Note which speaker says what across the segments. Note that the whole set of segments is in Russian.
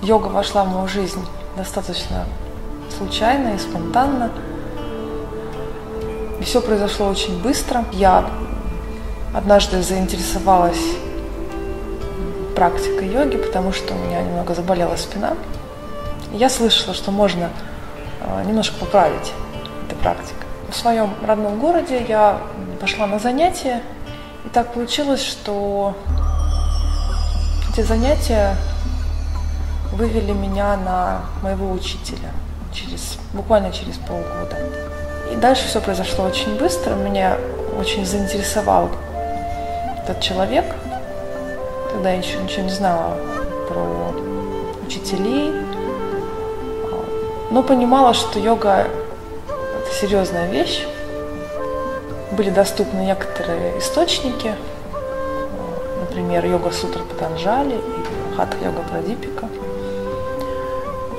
Speaker 1: Йога вошла в мою жизнь достаточно случайно и спонтанно. И все произошло очень быстро. Я однажды заинтересовалась практикой йоги, потому что у меня немного заболела спина. И я слышала, что можно немножко поправить эту практику. В своем родном городе я пошла на занятия, и так получилось, что эти занятия вывели меня на моего учителя буквально через полгода. И дальше все произошло очень быстро. Меня очень заинтересовал этот человек. Тогда я еще ничего не знала про учителей, но понимала, что йога – это серьезная вещь. Были доступны некоторые источники, например, йога-сутра Патанджали и хатха-йога Прадипика.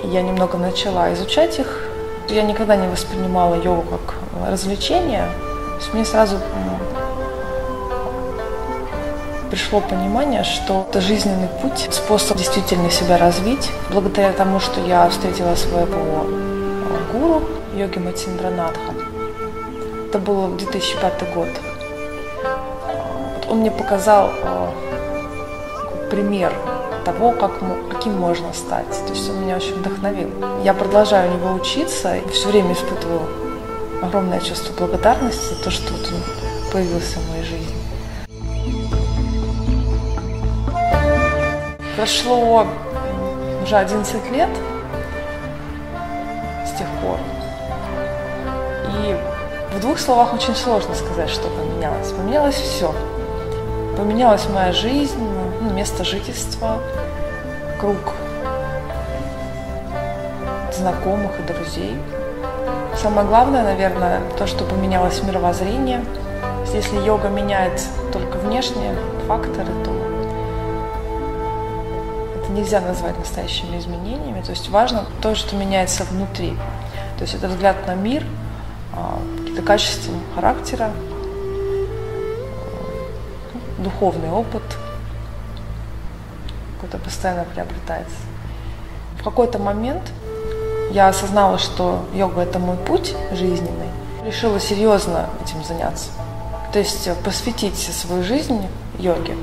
Speaker 1: И я немного начала изучать их. Я никогда не воспринимала йогу как развлечение. То есть мне сразу пришло понимание, что это жизненный путь, способ действительно себя развить. Благодаря тому, что я встретила своего гуру, йоги Матиндранатха. Это был 2005 год. Он мне показал пример того, каким можно стать. То есть он меня очень вдохновил. Я продолжаю у него учиться и все время испытываю огромное чувство благодарности за то, что вот он появился в моей жизни. Прошло уже 11 лет с тех пор. И в двух словах очень сложно сказать, что поменялось. Поменялось все. Поменялась моя жизнь, место жительства, круг знакомых и друзей. Самое главное, наверное, то, что поменялось мировоззрение. Если йога меняет только внешние факторы, то это нельзя назвать настоящими изменениями. То есть важно то, что меняется внутри. То есть это взгляд на мир, какие-то качества характера, духовный опыт какой-то постоянно приобретается. В какой-то момент я осознала, что йога – это мой путь жизненный. Решила серьезно этим заняться. То есть посвятить свою жизнь йоге.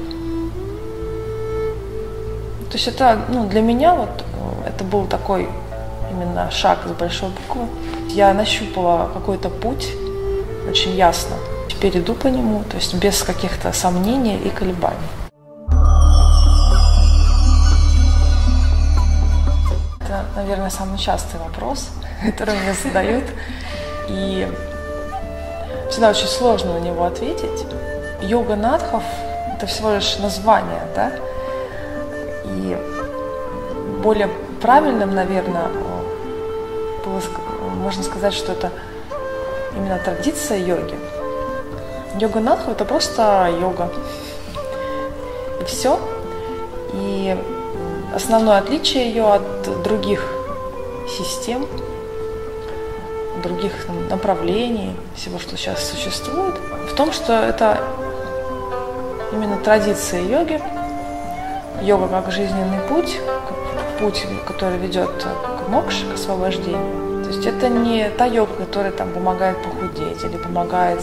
Speaker 1: То есть это, для меня это был такой именно шаг с большой буквы. Я нащупала какой-то путь очень ясно. Теперь иду по нему, то есть без каких-то сомнений и колебаний. Это, наверное, самый частый вопрос, который мне задают. И всегда очень сложно на него ответить. Йога надхов – это всего лишь название, да? И более правильным, наверное, можно сказать, что это именно традиция йоги. Йога надхов – это просто йога. И все. И основное отличие ее от других систем, других направлений, всего, что сейчас существует, в том, что это именно традиция йоги. Йога как жизненный путь, который ведет к мокше, к освобождению. То есть это не та йога, которая помогает похудеть или помогает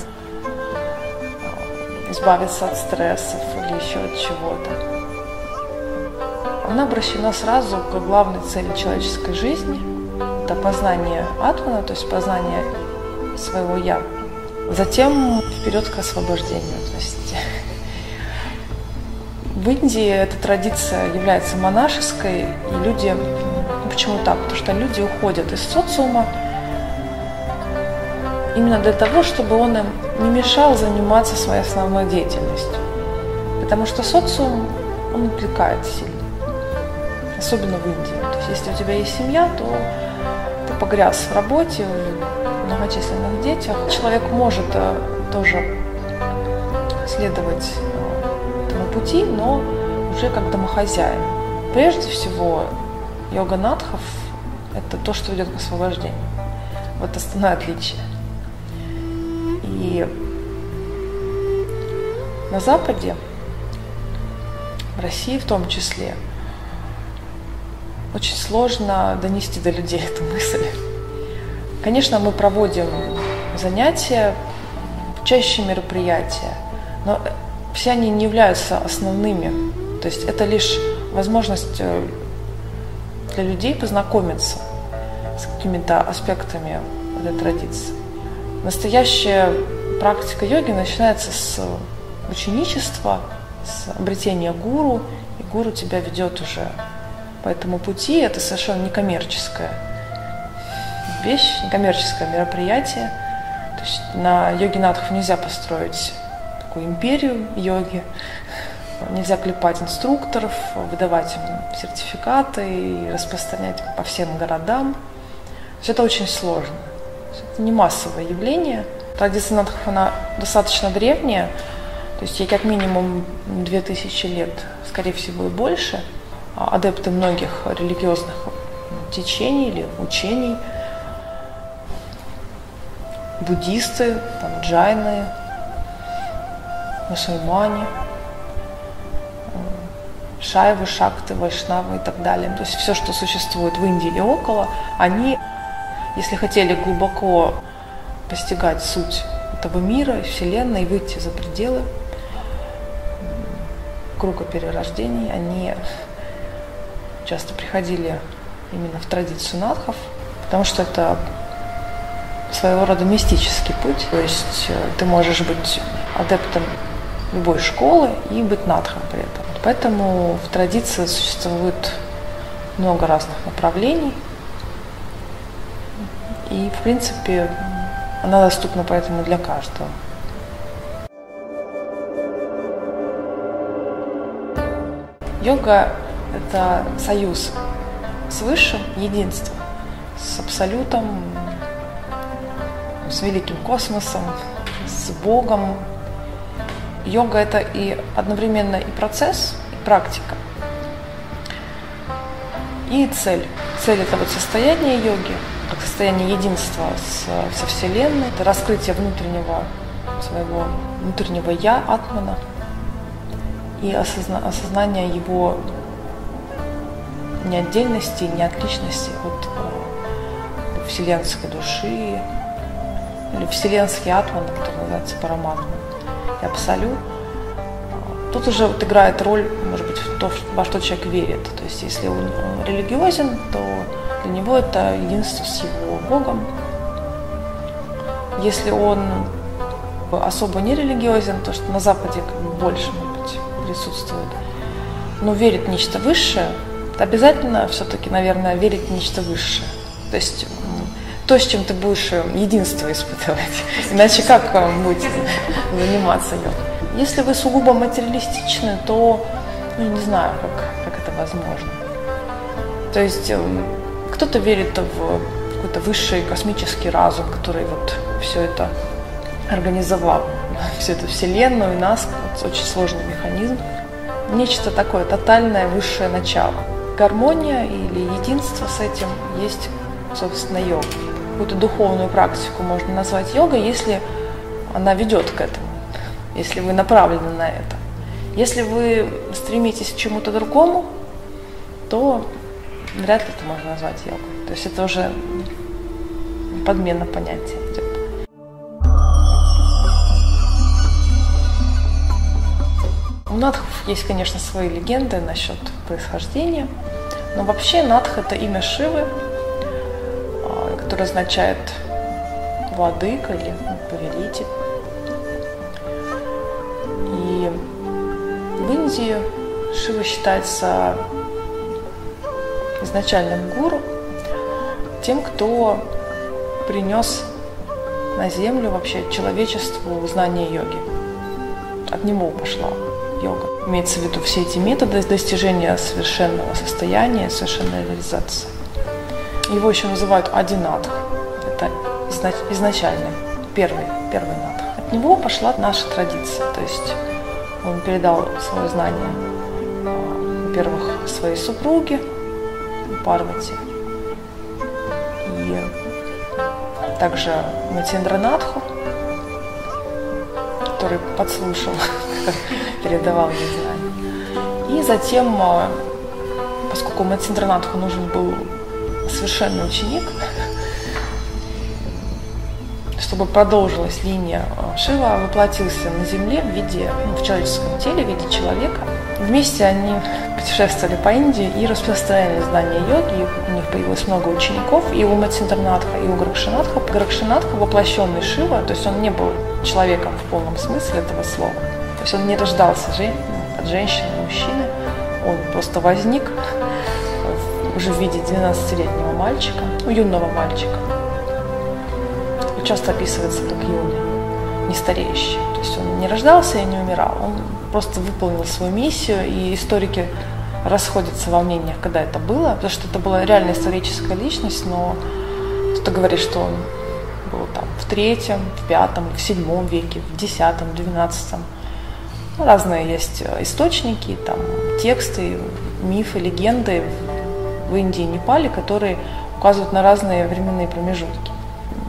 Speaker 1: избавиться от стрессов или еще от чего-то. Она обращена сразу к главной цели человеческой жизни. Это познание атмана, то есть познание своего «я». Затем вперед к освобождению. То есть в Индии эта традиция является монашеской, и люди... Почему так? Потому что люди уходят из социума именно для того, чтобы он им не мешал заниматься своей основной деятельностью. Потому что социум, он отвлекает сильно. Особенно в Индии. То есть если у тебя есть семья, то ты погряз в работе, в многочисленных детях. Человек может тоже следовать этому пути, но уже как домохозяин. Прежде всего, йога надхов – это то, что ведет к освобождению. Вот основное отличие. И на Западе, в России в том числе, очень сложно донести до людей эту мысль. Конечно, мы проводим занятия, чаще мероприятия, но все они не являются основными. То есть это лишь возможность для людей познакомиться с какими-то аспектами этой традиции. Настоящая практика йоги начинается с ученичества, с обретения гуру, и гуру тебя ведет уже по этому пути. Это совершенно некоммерческая вещь, некоммерческое мероприятие. То есть на йоги-надхов нельзя построить такую империю йоги, нельзя клепать инструкторов, выдавать им сертификаты и распространять по всем городам. Все это очень сложно. Это не массовое явление. Традиция надхов, она достаточно древняя, то есть ей как минимум 2000 лет, скорее всего и больше. Адепты многих религиозных течений или учений, буддисты, там, джайны, мусульмане, шайвы, шакты, вайшнавы и так далее. То есть все, что существует в Индии и около, они, если хотели глубоко постигать суть этого мира, Вселенной, и выйти за пределы круга перерождений, они часто приходили именно в традицию надхов, потому что это своего рода мистический путь. То есть ты можешь быть адептом любой школы и быть надхом при этом. Поэтому в традиции существует много разных направлений. И, в принципе, она доступна поэтому для каждого. Йога – это союз с Высшим, единство, с Абсолютом, с великим космосом, с Богом. Йога – это и одновременно и процесс, и практика, и цель. Цель – это вот состояние йоги, как состояние единства со Вселенной, это раскрытие своего внутреннего «я», атмана, и осознание его неотдельности, неотличности от вселенской души, или вселенский атман, который называется параматма, и абсолют. Тут уже вот играет роль, может быть, то, во что человек верит. То есть, если он религиозен, то для него это единство с его Богом. Если он особо не религиозен, то что на Западе как бы больше, может быть, присутствует, но верит в нечто высшее, то обязательно все-таки, наверное, верить в нечто высшее. То есть то, с чем ты будешь единство испытывать. Иначе как будете заниматься йогой? Если вы сугубо материалистичны, то не знаю, как это возможно. То есть кто-то верит в какой-то высший космический разум, который вот все это организовал, всю эту Вселенную и нас, вот, очень сложный механизм. Нечто такое тотальное высшее начало. Гармония или единство с этим есть, собственно, йога. Какую-то духовную практику можно назвать йогой, если она ведет к этому, если вы направлены на это. Если вы стремитесь к чему-то другому, то вряд ли это можно назвать йогой. То есть это уже подмена понятия идет. У надхов есть, конечно, свои легенды насчет происхождения, но вообще надх – это имя Шивы, которое означает владыка или повелитель. И в Индии Шива считается изначальным гуру, тем, кто принес на землю вообще человечеству знание йоги. От него пошла йога. Имеется в виду все эти методы достижения совершенного состояния, совершенной реализации. Его еще называют Адинатх. Это изначальный, первый надх. От него пошла наша традиция. То есть он передал свое знание, во-первых, своей супруге Парвати, и также Матиндранатху, который подслушал, передавал ей знания. И затем поскольку Матхиндранатху нужен был совершенный ученик, чтобы продолжилась линия, Шива воплотился на земле в виде, в человеческом теле, в виде человека. Вместе они путешествовали по Индии и распространяли знания йоги. У них появилось много учеников, и у Матхиндранатха, и у Горакшанатха. Горакшанатха воплощенный Шива, то есть он не был человеком в полном смысле этого слова. То есть он не рождался от женщины и мужчины, он просто возник уже в виде 12-летнего мальчика, юного мальчика. Часто описывается как юный, не стареющий. То есть он не рождался и не умирал, он просто выполнил свою миссию, и историки расходятся во мнениях, когда это было, потому что это была реально историческая личность, но кто-то говорит, что он был там в 3-м, в 5-м, в 7 веке, в 10-м, 12-м. Разные есть источники, там, тексты, мифы, легенды в Индии и Непале, которые указывают на разные временные промежутки.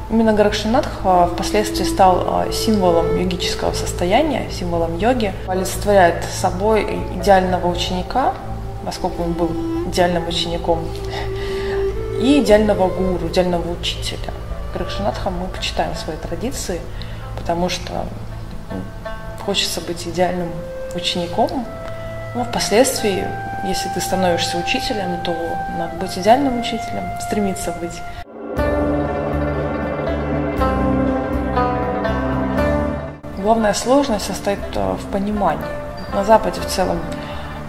Speaker 1: Именно Горакшанатха впоследствии стал символом йогического состояния, символом йоги, олицетворяет собой идеального ученика, поскольку он был идеальным учеником, и идеального гуру, идеального учителя. Горакшанатха мы почитаем свои традиции, потому что хочется быть идеальным учеником. Но впоследствии, если ты становишься учителем, то надо быть идеальным учителем, стремиться быть. Главная сложность состоит в понимании. На Западе в целом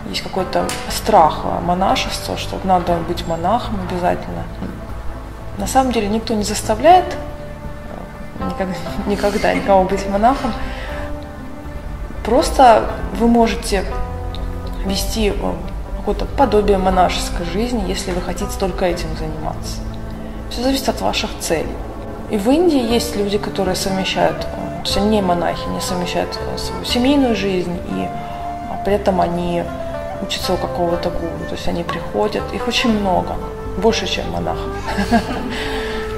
Speaker 1: есть какой-то страх монашества, что надо быть монахом обязательно. На самом деле никто не заставляет никогда никого быть монахом. Просто вы можете вести какое-то подобие монашеской жизни, если вы хотите только этим заниматься. Все зависит от ваших целей. И в Индии есть люди, которые совмещают, то есть они не монахи, не совмещают свою семейную жизнь, и при этом они учатся у какого-то гуру. То есть они приходят, их очень много, больше, чем монахов.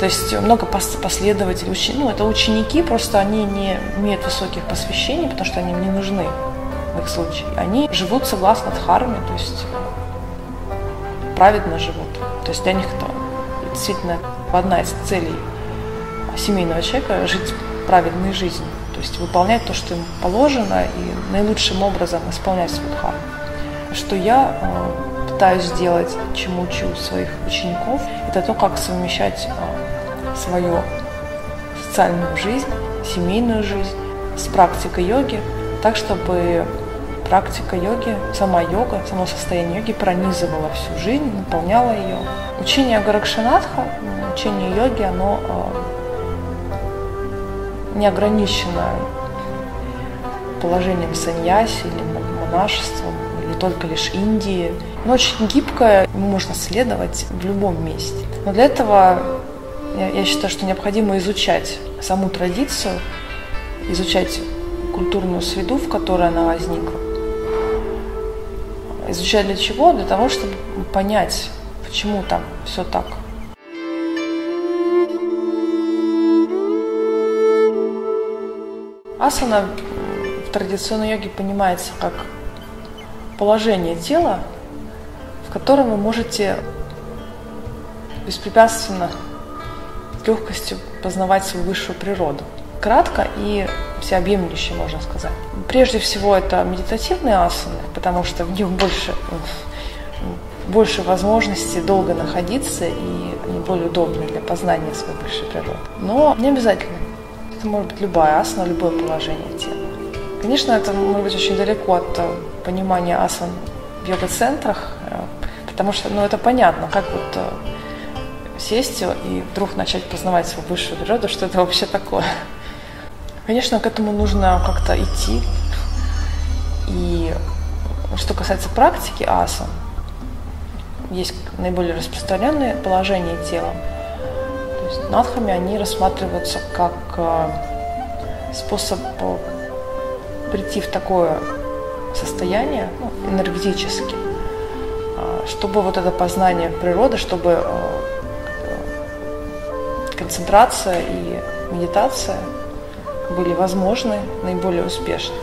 Speaker 1: То есть много последователей, это ученики, просто они не имеют высоких посвящений, потому что они им не нужны в их случае. Они живут согласно дхарме, то есть праведно живут. То есть для них это действительно одна из целей семейного человека – жить праведной жизнью, то есть выполнять то, что им положено, и наилучшим образом исполнять свой дхарму. Что я пытаюсь сделать, чему учу своих учеников, это то, как совмещать свою социальную жизнь, семейную жизнь с практикой йоги, так, чтобы практика йоги, сама йога, само состояние йоги пронизывала всю жизнь, наполняла ее. Учение Горакшанатха, учение йоги, оно не ограничено положением саньяси или монашеством, или только лишь Индии. Оно очень гибкое, ему можно следовать в любом месте. Но для этого я считаю, что необходимо изучать саму традицию, изучать культурную среду, в которой она возникла. Изучать для чего? Для того, чтобы понять, почему там все так. Асана в традиционной йоге понимается как положение тела, в котором вы можете беспрепятственно, с легкостью познавать свою высшую природу. Кратко и всеобъемлюще, можно сказать. Прежде всего, это медитативные асаны, потому что в них больше возможностей долго находиться, и они более удобны для познания своей высшей природы. Но не обязательно. Это может быть любая асана, любое положение тела. Конечно, это может быть очень далеко от понимания асан в йога-центрах, потому что, это понятно, как сесть и вдруг начать познавать свою высшую природу, что это вообще такое. Конечно, к этому нужно как-то идти. И что касается практики асан, есть наиболее распространенные положения тела. То есть надхами они рассматриваются как способ прийти в такое состояние энергетически, чтобы это познание природы, чтобы концентрация и медитация были возможны, наиболее успешны.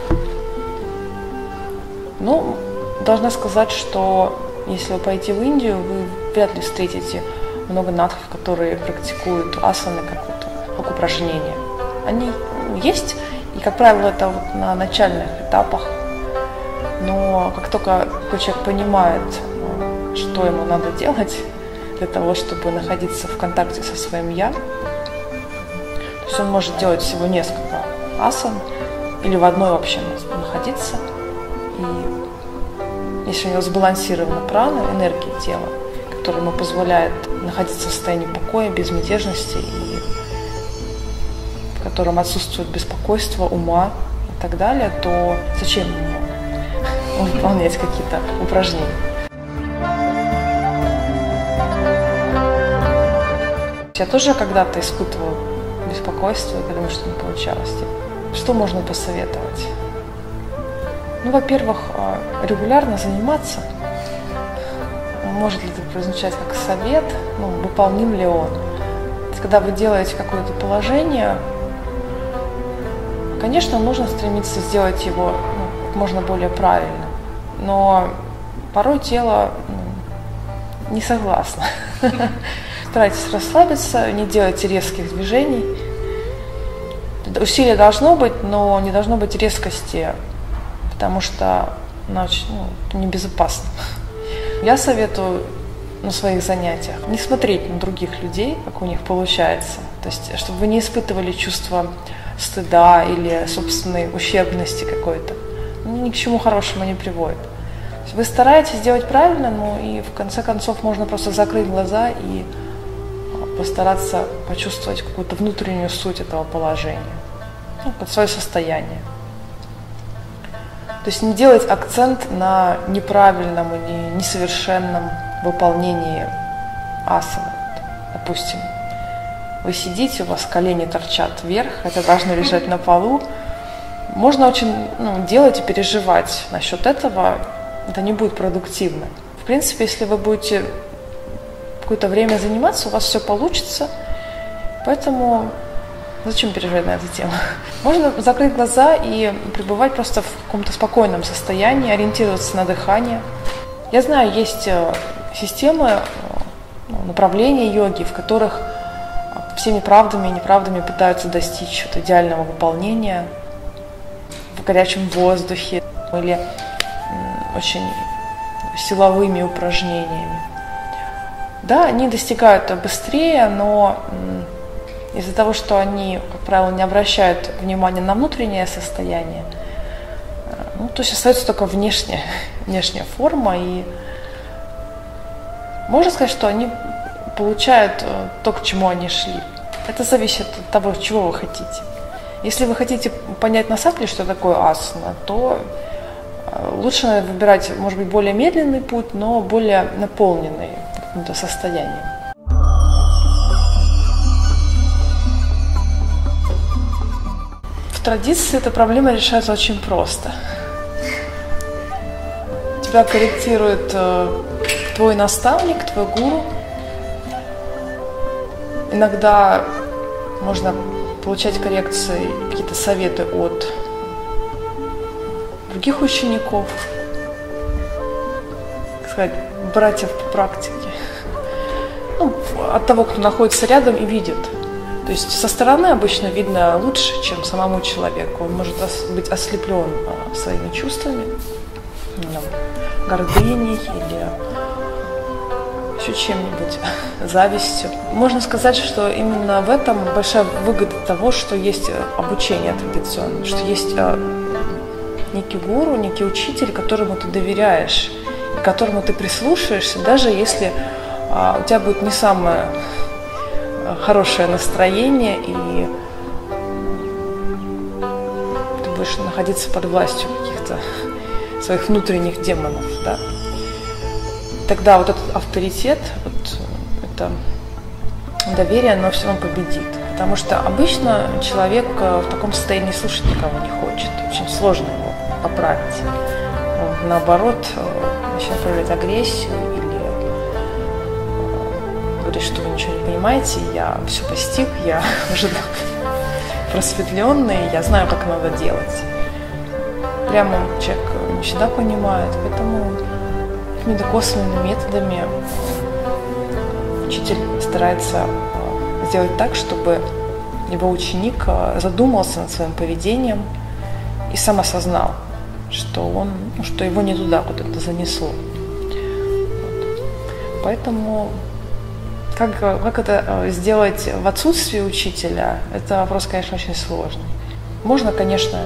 Speaker 1: Должна сказать, что Если вы поедете в Индию, вы вряд ли встретите много надхов, которые практикуют асаны как упражнения. Они есть, и, как правило, это вот на начальных этапах. Но как только такой человек понимает, что ему надо делать для того, чтобы находиться в контакте со своим «я», то есть он может делать всего несколько асан или в одной вообще находиться. И если у него сбалансирована прана, энергия тела, которая ему позволяет находиться в состоянии покоя, безмятежности, и в котором отсутствует беспокойство, ума и так далее, то зачем ему выполнять какие-то упражнения? Я тоже когда-то испытывала беспокойство, потому что не получалось. Что можно посоветовать? Ну, во-первых, регулярно заниматься. Может ли это прозвучать как совет, выполним ли он? Когда вы делаете какое-то положение, конечно, нужно стремиться сделать его как можно более правильно, но порой тело не согласно. Старайтесь расслабиться, не делайте резких движений. Усилие должно быть, но не должно быть резкости, потому что иначе небезопасно. Я советую на своих занятиях не смотреть на других людей, как у них получается. То есть, чтобы вы не испытывали чувство стыда или собственной ущербности какой-то. Ни к чему хорошему не приводит. Вы стараетесь сделать правильно, и в конце концов можно просто закрыть глаза и постараться почувствовать какую-то внутреннюю суть этого положения, свое состояние. То есть не делать акцент на неправильном и несовершенном выполнении асаны. Допустим, вы сидите, у вас колени торчат вверх, хотя должны лежать на полу. Можно очень делать и переживать насчет этого, это не будет продуктивно. В принципе, если вы будете какое-то время заниматься, у вас все получится, поэтому зачем переживать на эту тему? Можно закрыть глаза и пребывать просто в каком-то спокойном состоянии, ориентироваться на дыхание. Я знаю, есть системы, направления йоги, в которых всеми правдами и неправдами пытаются достичь идеального выполнения в горячем воздухе или очень силовыми упражнениями. Да, они достигают быстрее, но из-за того, что они, как правило, не обращают внимания на внутреннее состояние, то есть остается только внешняя форма, и можно сказать, что они получают то, к чему они шли. Это зависит от того, чего вы хотите. Если вы хотите понять на самом деле, что такое асана, то лучше выбирать, может быть, более медленный путь, но более наполненный каким-то состоянием. В традиции эта проблема решается очень просто. Тебя корректирует твой наставник, твой гуру. Иногда можно получать коррекции, какие-то советы от других учеников, так сказать, братьев по практике. От того, кто находится рядом и видит. То есть со стороны обычно видно лучше, чем самому человеку. Он может быть ослеплен своими чувствами, гордыней или еще чем-нибудь, завистью. Можно сказать, что именно в этом большая выгода того, что есть обучение традиционное, что есть некий гуру, некий учитель, которому ты доверяешь, к которому ты прислушаешься, даже если у тебя будет не самое хорошее настроение, и ты будешь находиться под властью каких-то своих внутренних демонов, да. Тогда вот этот авторитет, вот это доверие, оно все равно победит. Потому что обычно человек в таком состоянии слушать никого не хочет. Очень сложно его поправить. Он, наоборот, начинает проявлять агрессию или говорит, что вы ничего не понимаете, я все постиг, я уже просветленный, я знаю, как надо делать. Прямо человек не всегда понимает, поэтому какими-то косвенными методами учитель старается сделать так, чтобы его ученик задумался над своим поведением и сам осознал, что его не туда куда-то занесло. Вот. Поэтому как это сделать в отсутствии учителя, это вопрос, конечно, очень сложный. Можно, конечно,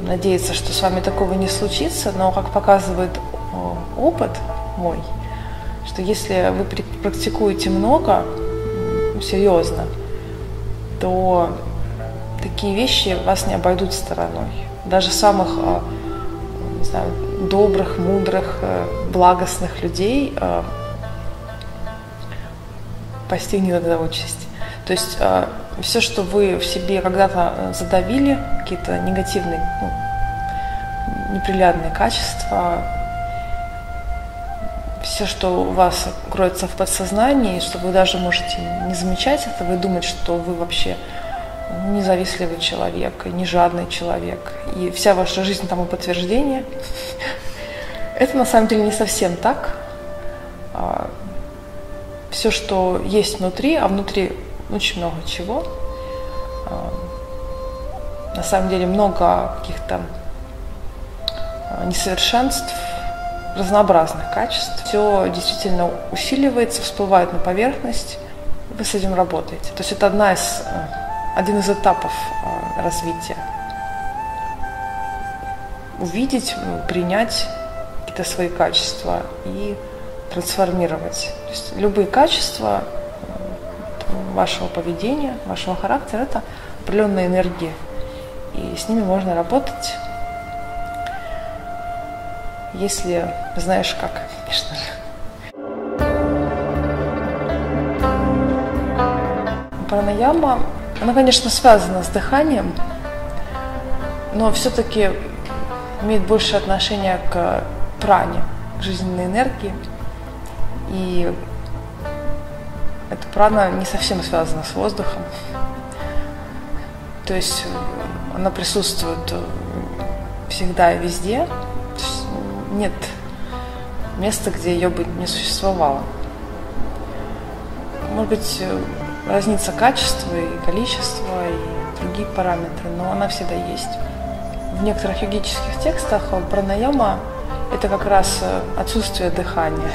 Speaker 1: надеяться, что с вами такого не случится, но, как показывает опыт мой, что если вы практикуете много, серьезно, то такие вещи вас не обойдут стороной. Даже самых, не знаю, добрых, мудрых, благостных людей постигнет эта участь. То есть все, что вы в себе когда-то задавили, какие-то негативные, неприглядные качества, все, что у вас кроется в подсознании, что вы даже можете не замечать это, вы думать, что вы вообще независтливый человек, не жадный человек, и вся ваша жизнь тому подтверждение. Это на самом деле не совсем так. Все, что есть внутри, а внутри очень много чего. На самом деле много каких-то несовершенств, разнообразных качеств. Все действительно усиливается, всплывает на поверхность, и вы с этим работаете. То есть это один из этапов развития. Увидеть, принять какие-то свои качества и трансформировать. То есть любые качества вашего поведения, вашего характера – это определенная энергия. И с ними можно работать, если знаешь как, конечно же. Пранаяма, она, конечно, связана с дыханием, но все-таки имеет больше отношения к пране, к жизненной энергии. И эта прана не совсем связана с воздухом. То есть она присутствует всегда и везде. Нет места, где ее бы не существовало. Может быть, разнится качество и количество, и другие параметры, но она всегда есть. В некоторых йогических текстах пранаяма – это как раз отсутствие дыхания,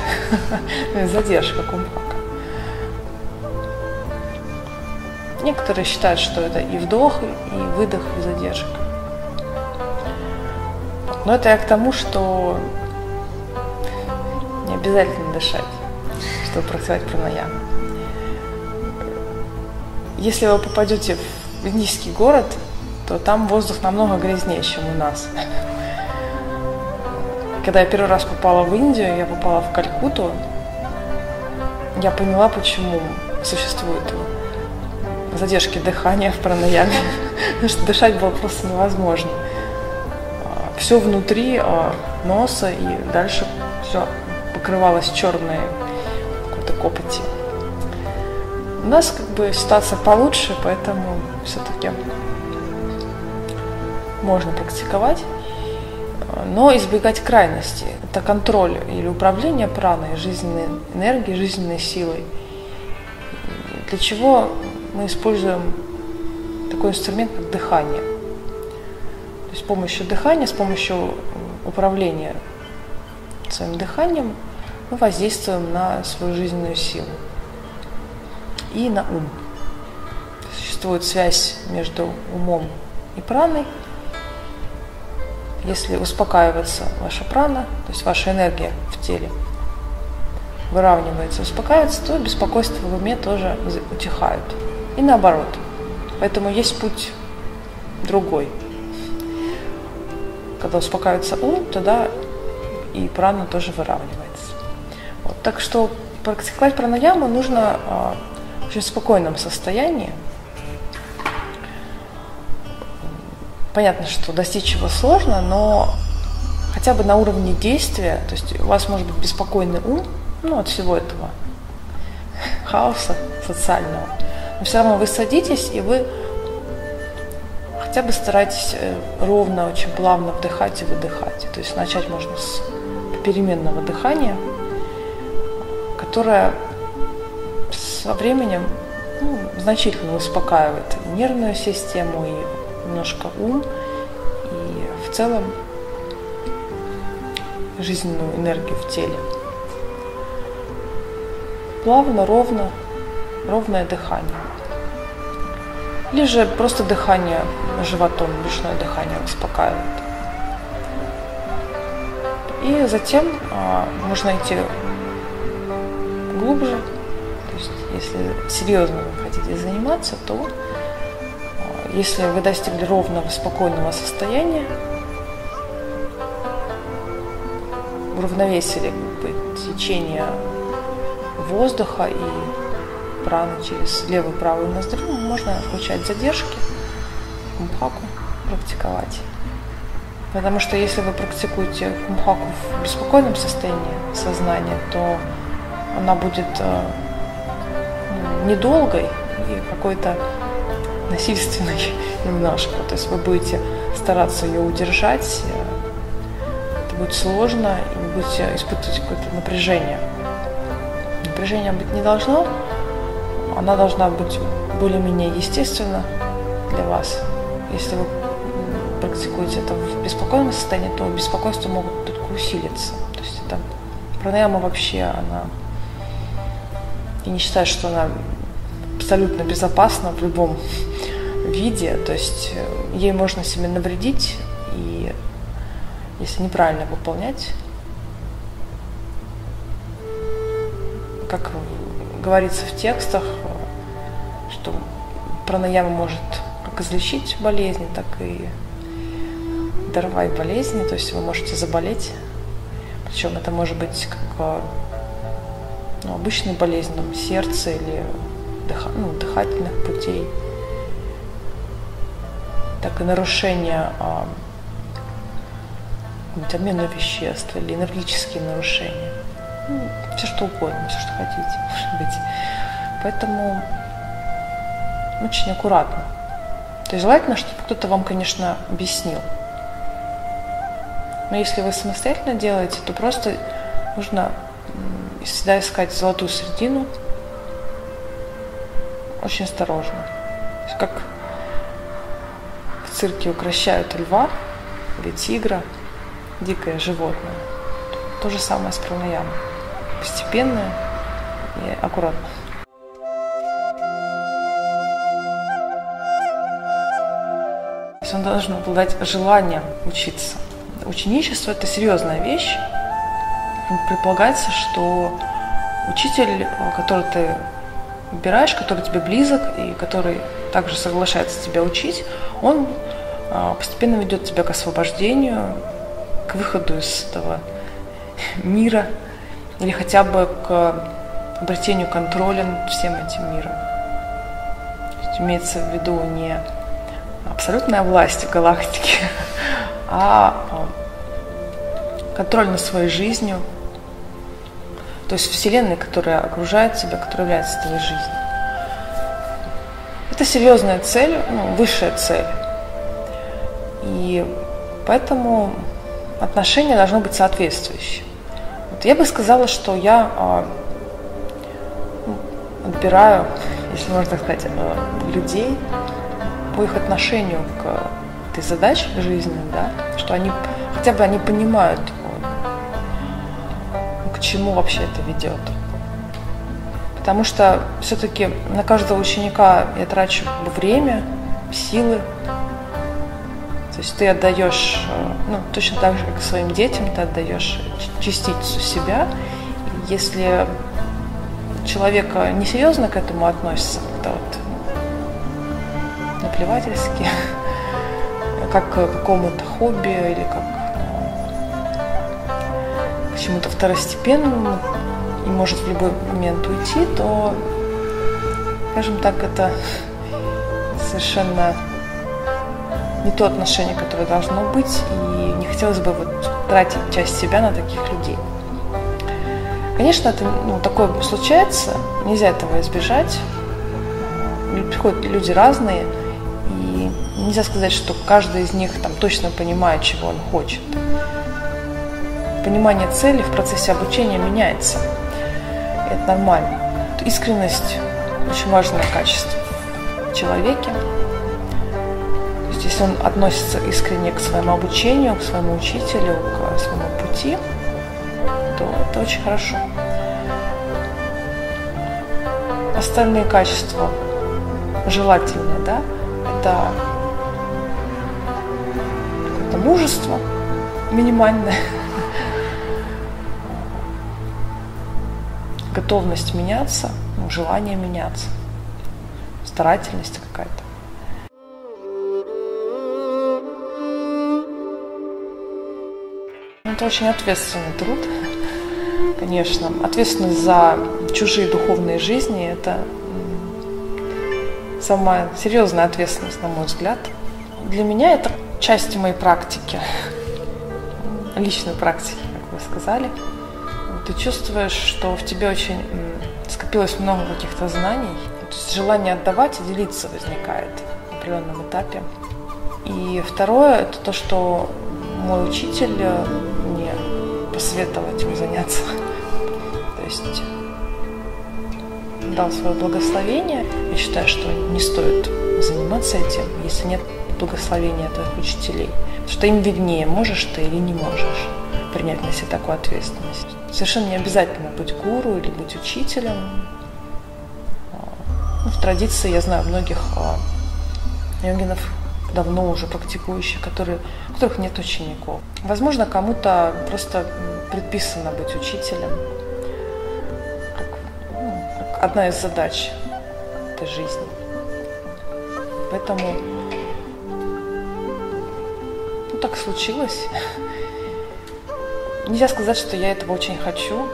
Speaker 1: задержка кумбхака. Некоторые считают, что это и вдох, и выдох, и задержка. Но это я к тому, что не обязательно дышать, чтобы практиковать пранаяму. Если вы попадете в индийский город, то там воздух намного грязнее, чем у нас. Когда я первый раз попала в Индию, я попала в Калькутту, я поняла, почему существуют задержки дыхания в пранаяме, потому что дышать было просто невозможно. Все внутри носа, и дальше все покрывалось черной какой-то копотью. У нас как бы ситуация получше, поэтому все-таки можно практиковать, но избегать крайностей. Это контроль или управление праной, жизненной энергией, жизненной силой. Для чего мы используем такой инструмент, как дыхание. То есть с помощью дыхания, с помощью управления своим дыханием мы воздействуем на свою жизненную силу и на ум. Существует связь между умом и праной. Если успокаивается ваша прана, то есть ваша энергия в теле выравнивается, успокаивается, то беспокойство в уме тоже утихают. И наоборот. Поэтому есть путь другой. Когда успокаивается ум, тогда и прана тоже выравнивается. Вот. Так что практиковать пранаяму нужно в очень спокойном состоянии. Понятно, что достичь его сложно, но хотя бы на уровне действия, то есть у вас может быть беспокойный ум, от всего этого хаоса социального, но все равно вы садитесь, и вы хотя бы старайтесь ровно, очень плавно вдыхать и выдыхать. То есть начать можно с переменного дыхания, которое со временем значительно успокаивает и нервную систему, и немножко ум, и в целом жизненную энергию в теле. Плавно, ровное дыхание. Или же просто дыхание животом, брюшное дыхание успокаивает. И затем можно идти глубже. То есть, если серьезно вы хотите заниматься, то если вы достигли ровного, спокойного состояния, уравновесили течение воздуха и праны через левую и правую ноздрю, можно включать задержки, кумбхаку практиковать. Потому что если вы практикуете кумбхаку в беспокойном состоянии сознания, то она будет недолгой и какой-то насильственной немножко. То есть вы будете стараться ее удержать, это будет сложно, и вы будете испытывать какое-то напряжение. Напряжения быть не должно, она должна быть более-менее естественна для вас. Если вы практикуете это в беспокойном состоянии, то беспокойства могут только усилиться. То есть это пранаяма вообще, она... Я не считаю, что она абсолютно безопасна в любом виде. То есть ей можно себе навредить, и если неправильно выполнять, как говорится в текстах, что пранаяма может как излечить болезни, так и даровать болезни, то есть вы можете заболеть, причем это может быть как обычная болезнь, сердца или дыхательных путей, так и нарушение обмена веществ или энергетические нарушения. Все что угодно, все что хотите, может быть. Поэтому очень аккуратно. То есть желательно, чтобы кто-то вам, конечно, объяснил. Но если вы самостоятельно делаете, то просто нужно всегда искать золотую середину, очень осторожно. То есть как в цирке укращают льва или тигра, дикое животное. То же самое с пранаямой. Постепенно и аккуратно. То есть он должен обладать желанием учиться. Ученичество – это серьезная вещь. Предполагается, что учитель, который ты выбираешь, который тебе близок и который также соглашается тебя учить, он постепенно ведет тебя к освобождению, к выходу из этого мира или хотя бы к обретению контроля над всем этим миром. То есть имеется в виду не абсолютная власть в галактике, а контроль над своей жизнью, то есть Вселенной, которая окружает тебя, которая является твоей жизнью. Это серьезная цель, высшая цель. И поэтому отношение должно быть соответствующее. Вот я бы сказала, что я отбираю, если можно так сказать, людей по их отношению к этой задаче жизненной, да, что они хотя бы они понимают, к чему вообще это ведет. Потому что все-таки на каждого ученика я трачу время, силы. То есть ты отдаешь, точно так же, как и своим детям, ты отдаешь частицу себя. И если человек несерьезно к этому относится, как-то наплевательски, как к какому-то хобби или как к чему-то второстепенному и может в любой момент уйти, то, скажем так, это совершенно не то отношение, которое должно быть, и не хотелось бы тратить часть себя на таких людей. Конечно, это, такое случается, нельзя этого избежать. Приходят люди разные, и нельзя сказать, что каждый из них точно понимает, чего он хочет. понимание цели в процессе обучения меняется. И это нормально. Искренность – очень важное качество в человеке. То есть, если он относится искренне к своему обучению, к своему учителю, к своему пути, то это очень хорошо. Остальные качества желательные, да, это мужество минимальное, готовность меняться, желание меняться, старательность какая-то. Это очень ответственный труд, конечно. Ответственность за чужие духовные жизни – это самая серьезная ответственность, на мой взгляд. Для меня это часть моей практики, личной практики, как вы сказали. Ты чувствуешь, что в тебе очень скопилось много каких-то знаний. То есть желание отдавать и делиться возникает на определенном этапе. И второе – это то, что мой учитель мне посоветовал этим заняться. То есть дал свое благословение. Я считаю, что не стоит заниматься этим, если нет благословения твоих учителей. Потому что им виднее, можешь ты или не можешь принять на себя такую ответственность. Совершенно не обязательно быть гуру или быть учителем. В традиции я знаю многих йогинов, давно уже практикующих, у которых нет учеников. Возможно, кому-то просто предписано быть учителем. Как одна из задач этой жизни. Поэтому так случилось. Нельзя сказать, что я этого очень хочу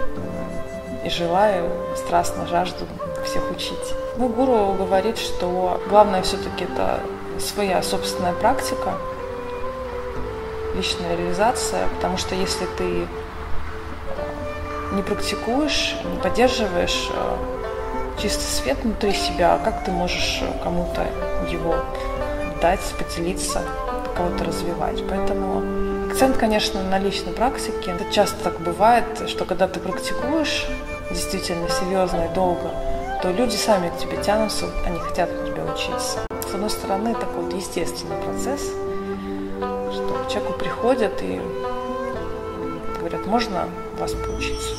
Speaker 1: и желаю, страстно жажду всех учить. Мой гуру говорит, что главное все-таки это своя собственная практика, личная реализация, потому что если ты не практикуешь, не поддерживаешь чистый свет внутри себя, как ты можешь кому-то его дать, поделиться, кого-то развивать? Поэтому акцент, конечно, на личной практике. Это часто так бывает, что когда ты практикуешь действительно серьезно и долго, то люди сами к тебе тянутся, они хотят у тебя учиться. С одной стороны, такой вот естественный процесс, что к человеку приходят и говорят: можно у вас поучиться?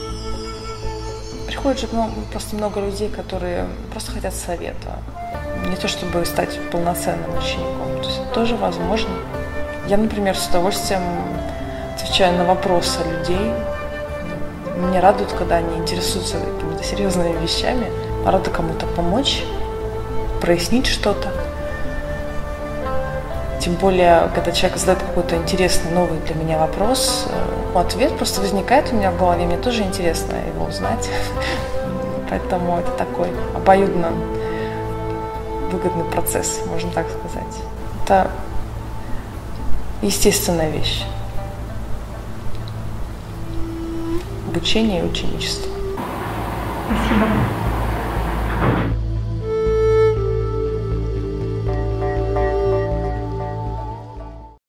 Speaker 1: Приходит же просто много людей, которые просто хотят совета. Не то чтобы стать полноценным учеником. То есть это тоже возможно. Я, например, с удовольствием отвечаю на вопросы людей. Меня радует, когда они интересуются какими-то серьезными вещами. Рада кому-то помочь, прояснить что-то. Тем более, когда человек задает какой-то интересный, новый для меня вопрос, ответ просто возникает у меня в голове, мне тоже интересно его узнать. Поэтому это такой обоюдно выгодный процесс, можно так сказать. Это естественная вещь. Обучение и ученичество.
Speaker 2: Спасибо.